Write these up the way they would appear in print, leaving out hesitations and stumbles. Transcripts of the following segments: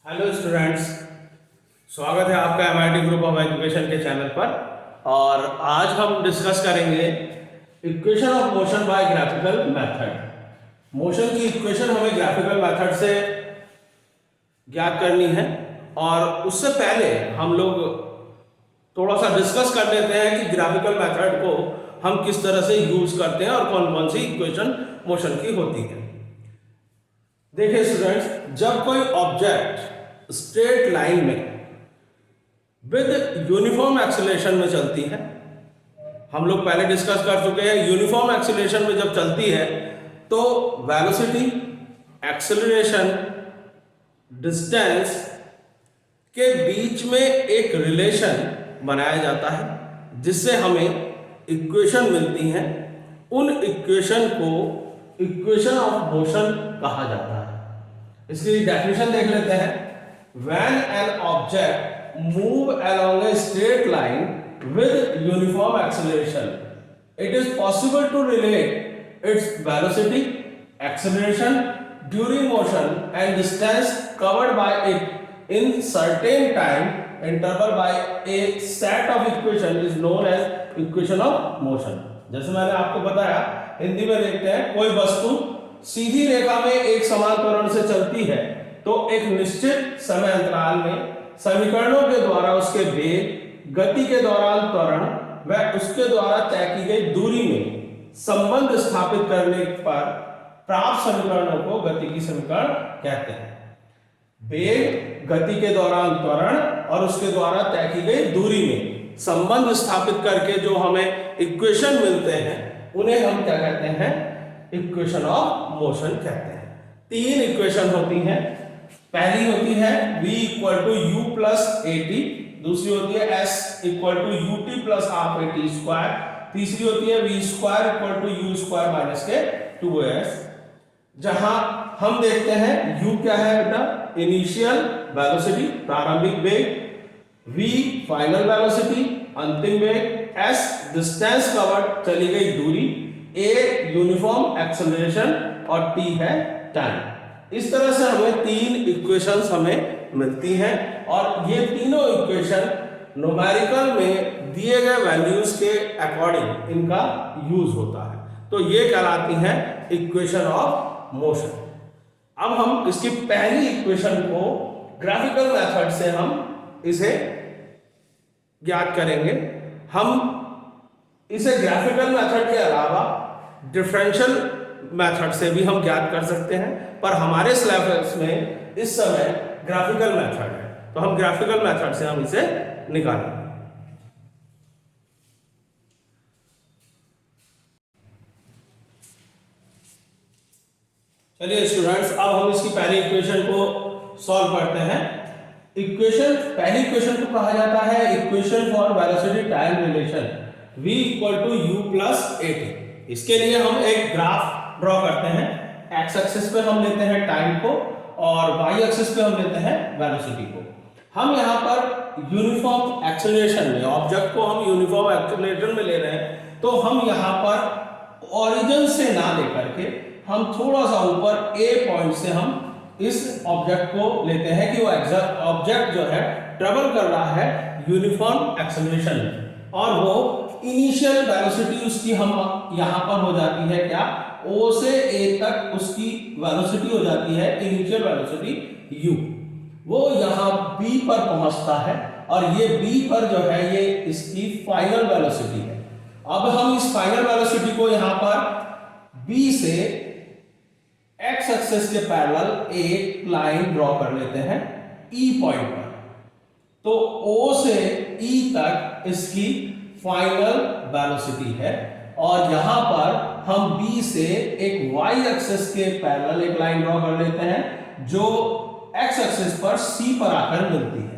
Hello students, स्वागत है आपका एमआईटी ग्रुप ऑफ एजुकेशन के चैनल पर। और आज हम डिस्कस करेंगे equation of motion by graphical method. Motion की इक्वेशन हमें ग्राफिकल मेथड से ज्ञात करनी है और उससे पहले हम लोग थोड़ा सा डिस्कस कर लेते हैं कि ग्राफिकल मेथड को हम किस तरह से यूज करते हैं और कौन कौन सी इक्वेशन मोशन की होती है। देखिए स्टूडेंट्स, जब कोई ऑब्जेक्ट स्ट्रेट लाइन में विद यूनिफॉर्म एक्सीलरेशन में चलती है, हम लोग पहले डिस्कस कर चुके हैं, यूनिफॉर्म एक्सीलरेशन में जब चलती है तो वेलोसिटी, एक्सीलरेशन, डिस्टेंस के बीच में एक रिलेशन बनाया जाता है जिससे हमें इक्वेशन मिलती हैं। उन इक्वेशन को इक्वेशन ऑफ मोशन कहा जाता है। इसकी डेफिनेशन देख लेते हैं। When an object move along a straight line with uniform acceleration, it is possible to relate its velocity, acceleration during motion and distance covered by it in certain time interval by a set of equation is known as equation of motion। जैसे मैंने आपको बताया, हिंदी में देखते हैं, कोई वस्तु सीधी रेखा में एक समान त्वरण से चलती है तो एक निश्चित समय अंतराल में समीकरणों के द्वारा उसके वेग, गति के दौरान त्वरण व उसके द्वारा तय की गई दूरी में संबंध स्थापित करने पर प्राप्त समीकरणों को गति की समीकरण कहते हैं। वेग, गति के दौरान त्वरण और उसके द्वारा तय की गई दूरी में संबंध स्थापित करके जो हमें इक्वेशन मिलते हैं उन्हें हम क्या कहते हैं? इक्वेशन ऑफ मोशन कहते हैं। तीन इक्वेशन होती हैं। पहली होती है v equal to you plus A t, दूसरी होती है s equal to u t plus half a t square, तीसरी होती है v square equal to u square minus के 2s। जहां हम देखते हैं u क्या है बेटा? इनिशियल वेलोसिटी, प्रारंभिक वेग, v फाइनल वेलोसिटी, अंतिम वेग, s डिस्टेंस कवर्ड, चली गई दूरी, a यूनिफॉर्म एक्सेलरेशन और t है टाइम। इस तरह से हमें तीन इक्वेशंस हमें मिलती हैं और ये तीनों इक्वेशन न्यूमेरिकल में दिए गए वैल्यूज के अकॉर्डिंग इनका यूज होता है, तो ये कहलाती हैं इक्वेशन ऑफ मोशन। अब हम इसकी पहली इक्वेशन को ग्राफिकल मेथड से हम इसे ज्ञात करेंगे। हम इसे ग्राफिकल मेथड के अलावा डिफरेंशियल मेथड से भी हम ज्ञात कर सकते हैं, पर हमारे सिलेबस में इस समय ग्राफिकल मेथड है तो हम ग्राफिकल मेथड से हम इसे निकालेंगे। चलिए स्टूडेंट्स, अब हम इसकी पहली इक्वेशन को सॉल्व करते हैं। पहली इक्वेशन को कहा जाता है equation for velocity time relation v equal to you plus A t. इसके लिए हम एक ग्राफ ड्रॉ करते हैं। एक्स एक्सिस पे हम लेते हैं टाइम को और वाई एक्सिस पे हम लेते हैं वेलोसिटी को। हम यहाँ पर यूनिफॉर्म एक्सेलरेशन में, ऑब्जेक्ट को हम यूनिफॉर्म एक्सेलरेशन में ले रहे हैं, तो हम यहाँ पर ओरिजिन से ना लेकर के हम थोड़ा सा ऊपर ए पॉइंट से हम इस ऑब्जेक्ट को लेते हैं कि वो ऑब्जेक्ट जो है ट्रेवल कर रहा है यूनिफॉर्म एक्सेलरेशन में और वो इनिशियल वेलोसिटी उसकी हम यहां पर हो जाती है क्या? O से A तक उसकी वेलोसिटी हो जाती है इनिशियल वेलोसिटी u। वो यहां B पर पहुंचता है और ये B पर जो है ये इसकी फाइनल वेलोसिटी है। अब हम इस फाइनल वेलोसिटी को यहां पर B से x एक्सिस के पैरेलल एक लाइन ड्रॉ कर लेते हैं E पॉइंट पर। तो O से E तक इसकी फाइनल वेलोसिटी है और यहां पर हम B से एक y एक्सिस के पैरेलल एक लाइन ड्रॉ कर लेते हैं जो x एक्सिस पर C पर आकर मिलती है।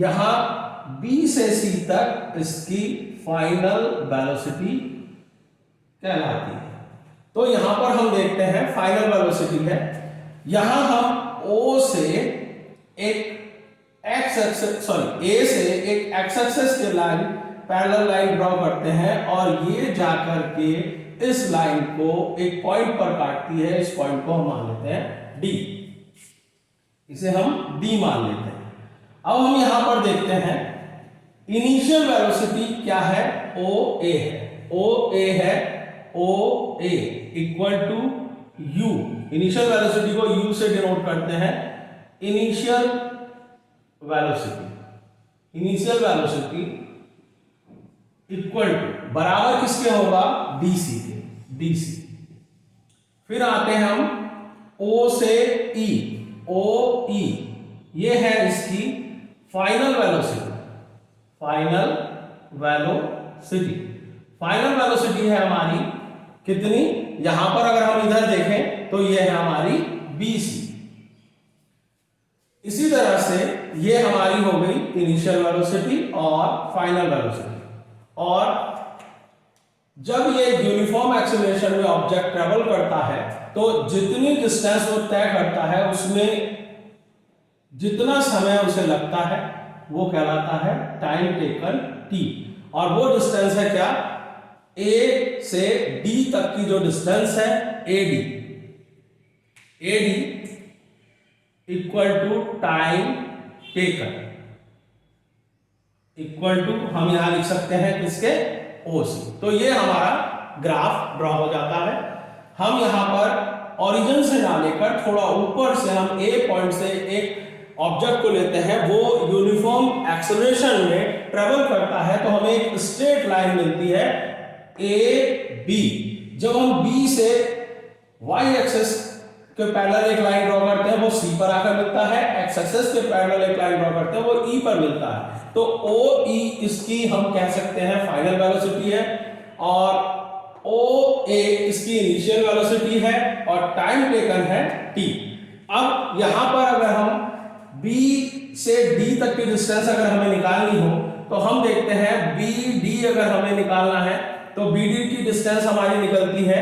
यहां B से C तक इसकी फाइनल वेलोसिटी कहलाती है। तो यहां पर हम देखते हैं फाइनल वेलोसिटी है। यहां हम O से एक A से एक x एक्सिस के लाइन पैरेलल लाइन ड्रॉ करते हैं और ये जाकर के इस लाइन को एक पॉइंट पर काटती है। इस पॉइंट को हम मान लेते हैं D। इसे हम d मान लेते हैं। अब हम यहां पर देखते हैं इनिशियल वेलोसिटी क्या है, OA है, OA है, OA equal to u। Initial velocity को u से डिनोट करते हैं। इनिशियल वेलोसिटी इक्वल टू बराबर किसके होगा, dc के, dc। फिर आते हैं हम O से E, OE ये है इसकी फाइनल वेलोसिटी। फाइनल वेलोसिटी है हमारी कितनी, यहां पर अगर हम इधर देखें तो ये है हमारी BC। इसी तरह से ये हमारी हो गई इनिशियल वेलोसिटी और फाइनल वेलोसिटी। और जब ये यूनिफॉर्म एक्सीलरेशन में ऑब्जेक्ट ट्रेवल करता है तो जितनी डिस्टेंस वो तय करता है उसमें जितना समय उसे लगता है वो कहलाता है टाइम टेकन t। और वो डिस्टेंस है क्या, A से D तक की जो डिस्टेंस है AD equal to time taken, equal to हम यहां लिख सकते हैं किसके, OC। तो ये हमारा ग्राफ ड्रॉ हो जाता है। हम यहां पर ओरिजिन से ना लेकर थोड़ा ऊपर से हम A पॉइंट से एक ऑब्जेक्ट को लेते हैं, वो यूनिफॉर्म एक्सेलरेशन में ट्रेवल करता है तो हमें एक स्ट्रेट लाइन मिलती है AB। जब हम B से y एक्सिस के पैरेलल एक लाइन ड्रॉ करते हैं वो C पर आकर मिलता है, x एक्सिस के पैरेलल एक लाइन ड्रॉ करते हैं वो E पर मिलता है। तो OE इसकी हम कह सकते हैं फाइनल वेलोसिटी है और OA इसकी इनिशियल वेलोसिटी है और टाइम टेकन है t। अब यहां पर अगर हम B से D तक की डिस्टेंस अगर हमें निकालनी हो तो हम देखते हैं BD अगर हमें निकालना है तो BD की डिस्टेंस हमारी निकलती है,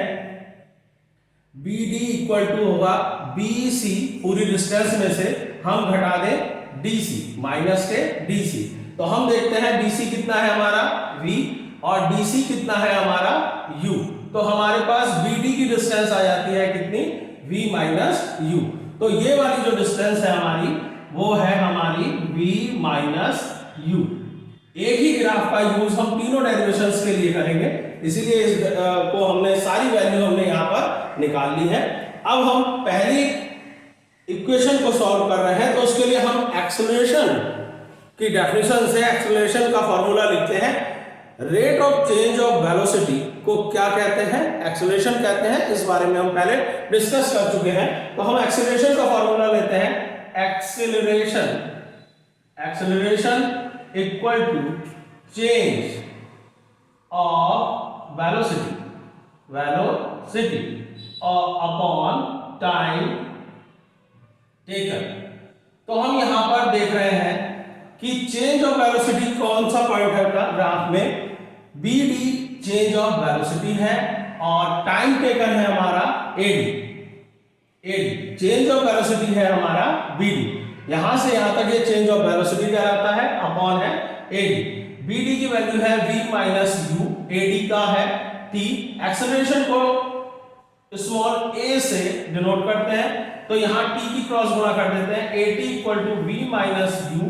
BD इक्वल टू होगा BC, पूरी डिस्टेंस में से हम घटा दें DC, माइनस के DC। तो हम देखते हैं BC कितना है हमारा V और DC कितना है हमारा U। तो हमारे पास BD की डिस्टेंस आ जाती है कितनी, V माइनस U। तो ये वाली जो डिस्टेंस है हमारी वो है हमारी V माइनस U। एक ही ग्राफ का यूज हम तीनों डेरिवेशंस के लिए करेंगे, इसीलिए इस को हमने सारी वैल्यू हमने यहाँ पर निकाल ली है। अब हम पहली इक्वेशन को सॉल्व कर रहे हैं तो उसके लिए हम एक्सेलरेशन की डेफिनेशन से एक्सेलरेशन का फॉर्मूला लिखते हैं। Rate of change of velocity को क्या कहते हैं, एक्सेलरेशन कहते हैं। इस बारे में हम पहले डिस्कस कर चुके हैं। तो हम एक्सेलरेशन का फॉर्मूला लेते हैं, acceleration equal to change of velocity upon time taken. तो हम यहां पर देख रहे हैं कि चेंज ऑफ वेलोसिटी कौन सा पॉइंट है ग्राफ में, BD चेंज ऑफ वेलोसिटी है और टाइम टेकन है हमारा AD चेंज ऑफ वेलोसिटी है हमारा BD। यहां से यहां तक ये चेंज ऑफ वेलोसिटी कहलाता है, अपॉन है AD। BD की वैल्यू है V माइनस U, AD का है T। एक्सेलरेशन को स्मॉल a से डिनोट करते हैं तो यहां T की क्रॉस गुणा कर देते हैं, AT equal to V minus U,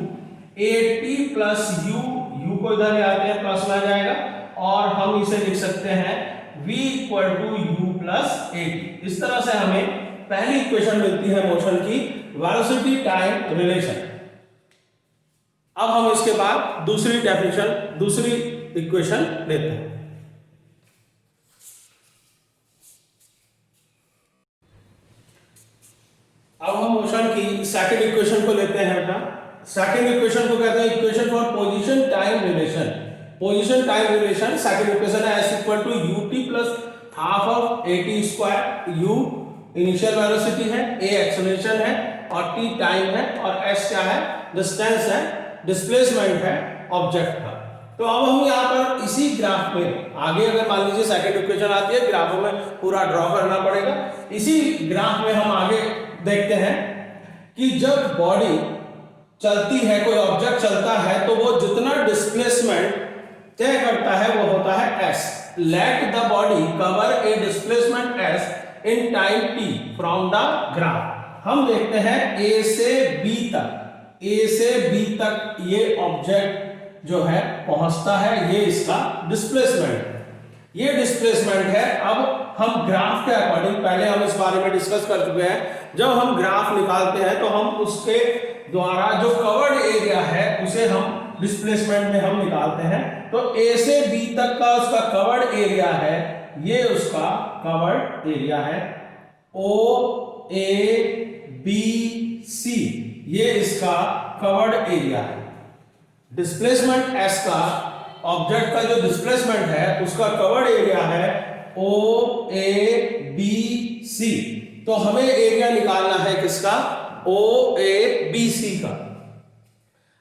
AT plus U, U को इधर ले आते हैं प्लस में आ जाएगा और हम इसे लिख सकते हैं V equal to U plus AT। इस तरह से हमें पहली इक्वेशन मिलती है मोशन की, वेलोसिटी टाइम रिलेशन। अब हम इसके बाद दूसरी इक्वेशन लेते हैं। अब हम मोशन की सेकंड इक्वेशन को लेते हैं बेटा। सेकंड इक्वेशन को कहते हैं equation for position time relation. Position time relation second equation है s equal to ut plus half of at square. u initial velocity है, a एक्सेलरेशन है और t टाइम है और s क्या है, डिस्टेंस है, डिस्प्लेसमेंट है ऑब्जेक्ट का। तो अब हम यहाँ पर इसी ग्राफ में आगे अगर मान लीजिए सेकंड इक्वेशन आती है, ग्राफ में पूरा ड्रॉ करना पड़ेगा। इसी ग्राफ में हम आगे देखते हैं कि जब बॉडी चलती है, कोई ऑब्जेक्ट चलता है तो वो जितना डिस्प्लेसमेंट तय करता है वो होता है s। Let the body cover A displacement s in time t from the graph. हम देखते हैं ए से बी तक, ए से बी तक ये ऑब्जेक्ट जो है पहुंचता है, ये इसका डिस्प्लेसमेंट है, ये डिस्प्लेसमेंट है। अब हम ग्राफ के अकॉर्डिंग, पहले हम इस बारे में डिस्कस कर चुके हैं, जब हम ग्राफ निकालते हैं तो हम उसके द्वारा जो कवर्ड एरिया है उसे हम डिस्प्लेसमेंट में हम निकालते हैं। तो ए से बी तक का उसका कवर्ड एरिया है, ये उसका कवर्ड एरिया है। ओ ए बी सी ये इसका कवर्ड एरिया है। डिस्प्लेसमेंट एस का, ऑब्जेक्ट का जो डिस्प्लेसमेंट है उसका कवर्ड एरिया है ओ ए बी सी। तो हमें एरिया निकालना है किसका, ओ ए बी सी का।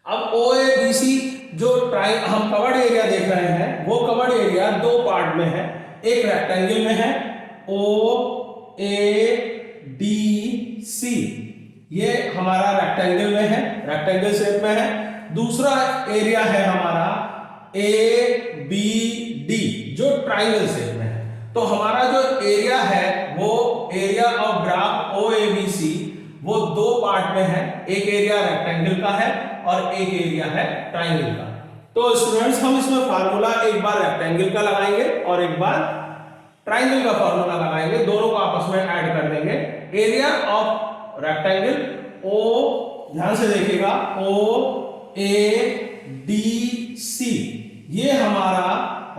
अब ओ ए बी सी जो हम कवर्ड एरिया देख रहे हैं, वो कवर्ड एरिया दो पार्ट में है, एक रेक्टेंगल में है ओ ए डी सी, ये हमारा रेक्टेंगल में है, रेक्टेंगल शेप में है। दूसरा एरिया है हमारा ए बी डी जो ट्राइंगल शेप में है। तो हमारा जो एरिया है वो area of graph O A B C वो दो पार्ट में है, एक एरिया रेक्टेंगल का है और एक एरिया है ट्राइंगल का। तो स्टूडेंट्स हम इसमें फार्मूला एक बार रेक्टेंगल का लगाएंगे और एक बार ट्राइंगल का फार्मूला लगाएंगे, दोनों को आपस में ऐड कर देंगे। एरिया ऑफ रेक्टेंगल ओ, ध्यान से देखिएगा, ओ ए डी सी ये हमारा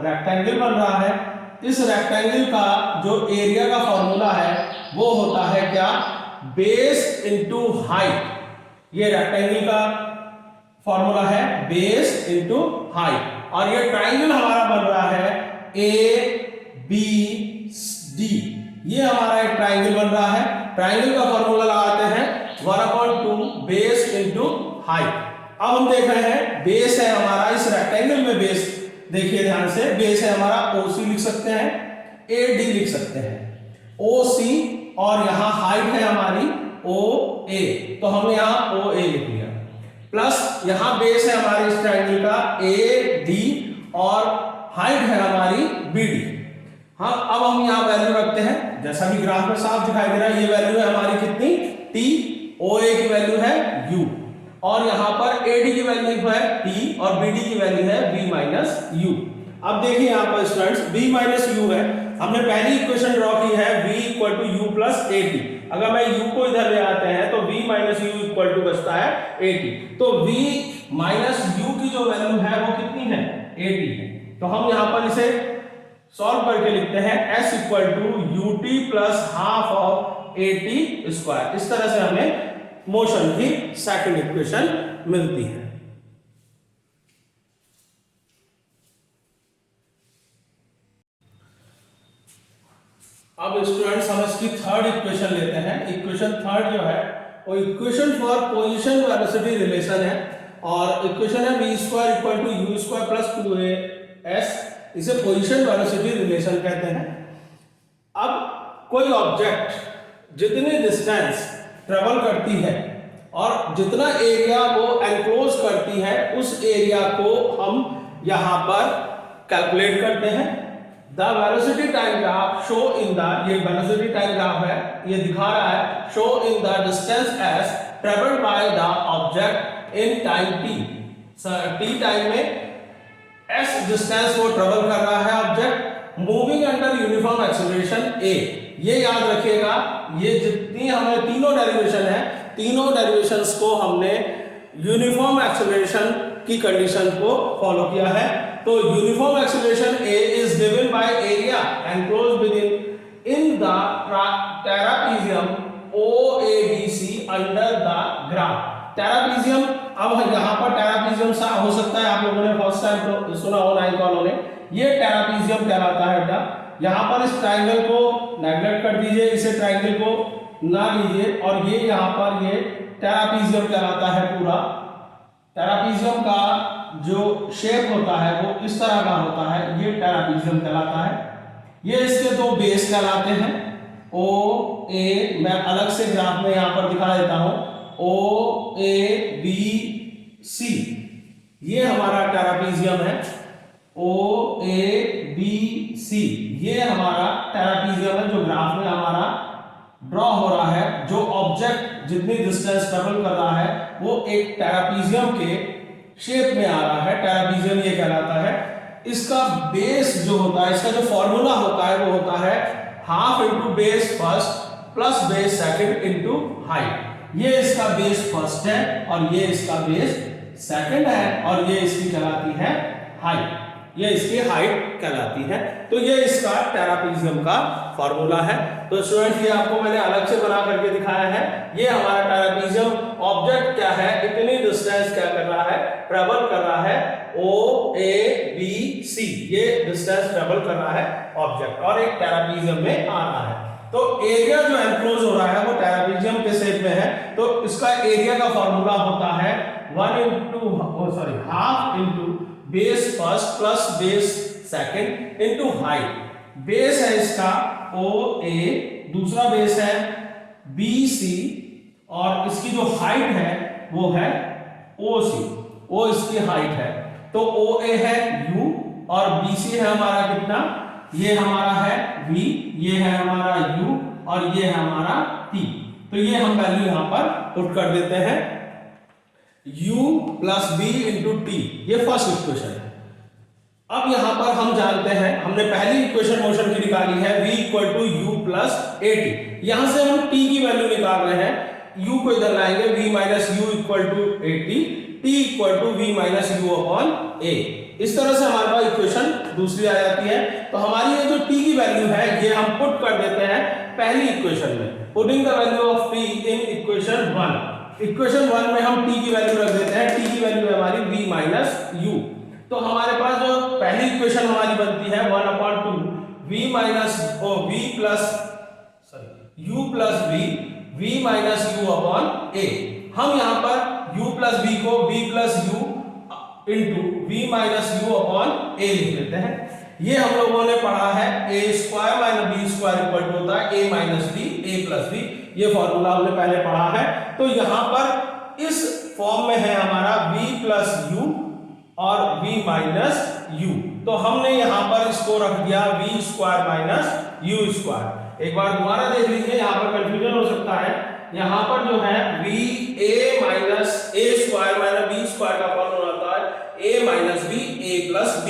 रेक्टेंगल बन रहा है। इस रेक्टेंगल का जो एरिया का फॉर्मूला है वो होता है क्या, बेस इंटू हाइट। ये रेक्टेंगल का फॉर्मूला है बेस इंटू हाइट। और ये ट्राइंगल हमारा बन रहा है ए बी डी, ये हमारा एक ट्राइंगल बन रहा है। ट्राइंगल का फॉर्मूला लगाते हैं 1/2 बेस इंटू हाइट। अब हम देख रहे हैं बेस है हमारा, इस रेक्टेंगल में बेस देखिए ध्यान से, बेस है हमारा OC लिख सकते हैं, AD लिख सकते हैं, OC, और यहां हाइट है हमारी OA, तो हमने यहां OA लिख लिया, प्लस यहां बेस है हमारी इस ट्रायंगल का AD और हाइट है हमारी BD। हाँ, अब हम यहां वैल्यू रखते हैं, जैसा भी ग्राफ में साफ दिखाई दे रहा है, ये वैल्यू है हमारी कितनी, T, OA की वैल्यू है U, और यहां पर AD की वैल्यू है T और BD की वैल्यू है B माइनस U। अब देखिए यहां पर स्टूडेंट्स B माइनस U है, हमने पहली इक्वेशन ड्रॉ की है V equal to U plus AT। अगर मैं U को इधर ले आते हैं तो V minus U equal to बचता है AT। तो V माइनस U की जो वैल्यू है वो कितनी है, AT है। तो हम यहां पर इसे सॉल्व करके लिखते हैं S equal to UT plus half of AT square. इस तरह से हमें मोशन की सेकंड इक्वेशन मिलती है। अब स्टूडेंट्स हम इसकी थर्ड इक्वेशन लेते हैं। इक्वेशन थर्ड जो है वो equation for position velocity relation है, और इक्वेशन है v square equal to u square plus 2as, इसे पोजीशन वेलोसिटी रिलेशन कहते हैं। अब कोई ऑब्जेक्ट जितने डिस्टेंस ट्रेवल करती है और जितना एरिया वो एनक्लोज करती है, उस एरिया को हम यहां पर कैलकुलेट करते हैं। The velocity time graph show in the, ये वेलोसिटी टाइम ग्राफ है, ये दिखा रहा है, show in the distance as travelled by the object in time t। t time में s डिस्टेंस वो ट्रेवल कर रहा है object, moving under uniform acceleration a। ये याद रखिएगा, ये जितनी हमें तीनों डेरिवेशन है, तीनों डेरिवेशंस को हमने यूनिफॉर्म एक्सेलरेशन की कंडीशन को फॉलो किया है। तो uniform acceleration A is given by area enclosed with in the trapezium OABC under the graph. Trapezium, अब यहाँ पर ट्रापेजियम सा हो सकता है आप लोगों ने फर्स्ट टाइम तो सुना हो 9th वालों ने, ये ट्रापेजियम कहलाता है बेटा। यहाँ पर इस ट्राइंगल को नेगलेक्ट कर दीजिए, इसे ट्राइंगल को ना लीजिए, और ये यहाँ पर ये ट्रापेजियम कहलाता है पूरा। ट्रापेजियम का जो शेप होता है वो इस तरह का होता है, ये ट्रापेजियम कहलाता है। ये इसके दो बेस कहलाते हैं, O A, मैं अलग से ग्राफ में यहाँ पर दिखा देता हूँ, O A B C, ये हमारा ट्रापेजियम है, O A B C, ये हमारा ट्रापेजियम है जो ग्राफ में हमारा ड्रॉ हो रहा है, जो ऑब्जेक्ट ऑब्जेक्ट जितनी डिस्टेंस ट्रेवल कर रहा है वो एक ट्रापेजियम के शेप में आ रहा है, ट्रापेजियम ये कहलाता है। इसका बेस जो होता है, इसका जो फॉर्मूला होता है वो होता है half into base first plus base second into height. ये इसका बेस फर्स्ट है और ये इसका बेस सेकंड है और ये इसकी कहलाती है हाइट, ये इसकी हाइट कहलाती है। तो ये इसका ट्रापेजियम का फॉर्मूला है। तो स्टूडेंट ये आपको मैंने अलग से बना करके दिखाया है। ये हमारा ट्रापेजियम ऑब्जेक्ट क्या है, इतनी डिस्टेंस क्या कर रहा है, ट्रेवल कर रहा है ओ ए बी सी, ये डिस्टेंस ट्रेवल कर रहा है ऑब्जेक्ट और एक ट्रापेजियम में आ रहा है। तो एरिया जो एनक्लोज हो रहा है वो ट्रापेजियम के शेप में है, तो इसका एरिया का फॉर्मूला होता है half into base first plus base second into height. Base है इसका ओ ए, दूसरा बेस है बी सी और इसकी जो हाइट है वो है ओ सी, ओ इसकी हाइट है। तो ओ ए है u और बी सी है हमारा कितना, ये हमारा है v, ये है हमारा u और ये है हमारा t। तो ये हम वैल्यू यहां पर पुट कर देते हैं u plus B into T, ये फर्स्ट इक्वेशन है। अब यहां पर हम जानते हैं, हमने पहली इक्वेशन मोशन की निकाली है v equal to you plus A T. यहां से हम t की वैल्यू निकाल रहे हैं, u को इधर लाएंगे v minus U equal to A T, t equal to v minus U upon a। इस तरह से हमारे पास इक्वेशन दूसरी आ जाती है। तो हमारी ये जो t की वैल्यू है ये हम पुट कर देते हैं पहली इक्वेशन में, putting the value of t in equation 1। Equation 1 में हम t की वैल्यू रख देते हैं, t की वैल्यू है हमारी v माइनस यू। तो हमारे पास जो पहली इक्वेशन हमारी बनती है 1/2 v minus v plus u plus v minus u upon a। हम यहाँ पर u प्लस v को v plus u into v minus u upon a लिख लेते हैं। ये हम लोगों ने पढ़ा है a square minus b square equal to होता है a minus b a plus b, ये फॉर्मूला हमने पहले पढ़ा है। तो यहाँ पर इस फॉर्म में है हमारा v प्लस u और v माइनस u। तो हमने यहाँ पर इसको रख दिया v square minus u square. एक बार दोबारा देख लीजिए, यहाँ पर कंफ्यूजन हो सकता है। यहाँ पर जो है v a minus a square minus b square का फॉर्मूला होता है a minus b a plus b।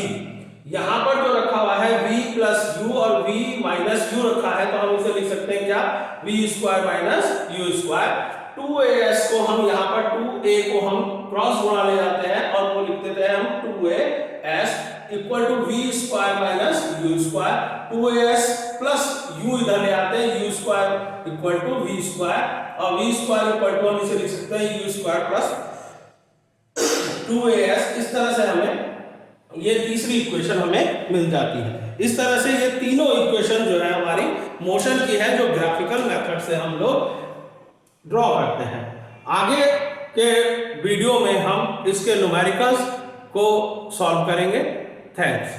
यहाँ पर जो रखा हुआ है v प्लस u और v माइनस u रखा है, तो हम इसे लिख सकते हैं क्या, v square minus u square. 2as को हम यहाँ पर 2a को हम क्रॉस गुणा ले जाते हैं और वो लिख देते हैं हम 2as equal to v square minus u square. 2as plus u इधर ले आते हैं, u square equal to v square और v स्क्वायर इक्वल टू हम इसे लिख सकते हैं u स्क्वायर प्लस 2as। इस तरह से हमें ये तीसरी इक्वेशन हमें मिल जाती है। इस तरह से ये तीनों इक्वेशन जो है हमारी मोशन की है, जो ग्राफिकल मेथड से हम लोग ड्रॉ करते हैं। आगे के वीडियो में हम इसके न्यूमेरिकल्स को सॉल्व करेंगे। थैंक्स।